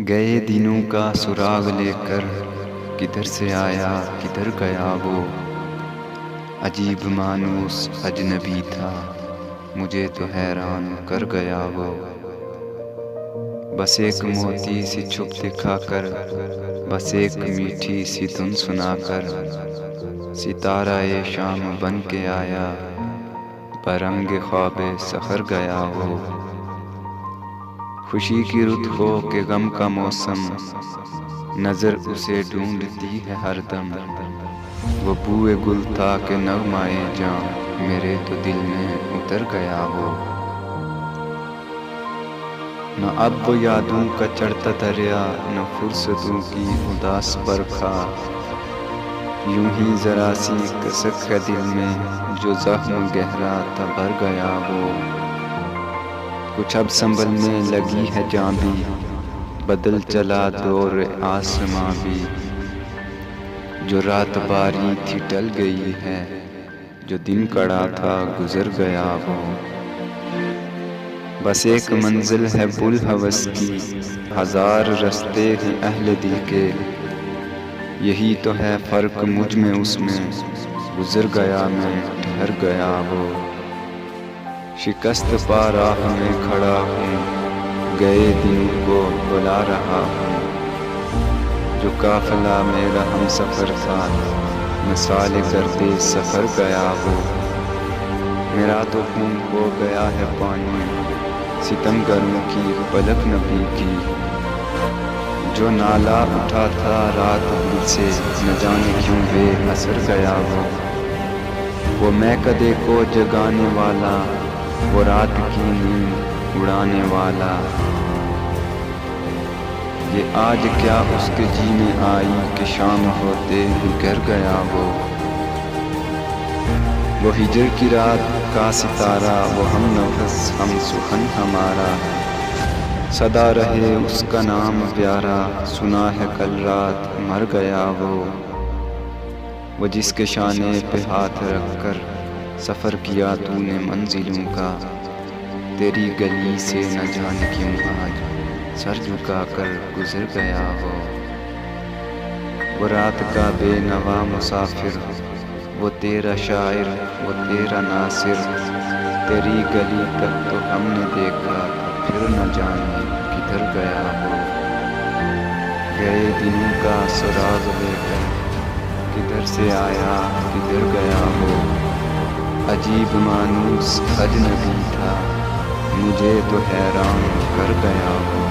گئے دنوں کا سراغ لے کر کدھر سے آیا کدھر گیا وہ، عجیب مانوس اجنبی تھا مجھے تو حیران کر گیا وہ۔ بس ایک موتی سی چھپ دکھا کر، بس ایک میٹھی سی دھن سنا کر، ستارہ شام بن کے آیا برنگ خواب سحر گیا وہ۔ خوشی کی رت ہو کہ غم کا موسم، نظر اسے ڈھونڈتی ہے ہر دم، وہ بوئے گل تھا کہ نغمۂ جاں میرے تو دل میں اتر گیا وہ۔ نہ اب وہ یادوں کا چڑھتا دریا، نہ فرصتوں کی اداس برکھا، یوں ہی ذرا سی کسک ہے دل میں جو زخم گہرا تھا بھر گیا وہ۔ کچھ اب سنبھلنے لگی ہے جاں بھی، بدل چلا دور آسماں بھی، جو رات باری تھی ٹل گئی ہے، جو دن کڑا تھا گزر گیا وہ۔ بس ایک منزل ہے بوالہوس کی، ہزار رستے ہیں اہل دل کے، یہی تو ہے فرق مجھ میں اس میں، گزر گیا میں ٹھہر گیا وہ۔ شکست پا راہ میں کھڑا ہوں، گئے دنوں کو بلا رہا ہوں، جو قافلہ میرا ہم سفر تھا مثال گردِ سفر گیا وہ۔ میرا تو خون ہو گیا ہے پانی، ستم گروں کی پلک نہ بھیگی، جو نالا اٹھا تھا رات دل سے نہ جانے کیوں بے اثر گیا وہ میں کدے کو جگانے والا، وہ رات کی نیند اڑانے والا، یہ آج کیا اس کے جی میں آئی کہ شام ہوتے ہی گر گیا وہ۔ وہ ہجر کی رات کا ستارہ، وہ ہم نفس ہم سخن ہمارا، سدا رہے اس کا نام پیارا، سنا ہے کل رات مر گیا وہ جس کے شانے پہ ہاتھ رکھ کر سفر کیا تو نے منزلوں کا، تیری گلی سے نہ جانے کیوں آج سر جھکا کر گزر گیا وہ رات کا بے نوا مسافر، وہ تیرا شاعر وہ تیرا ناصر، تیری گلی تک تو ہم نے دیکھا پھر نہ جانے کدھر گیا وہ۔ گئے دنوں کا سراغ لے کر کدھر سے آیا کدھر گیا وہ، عجیب مانوس اجنبی تھا مجھے تو حیران کر گیا وہ۔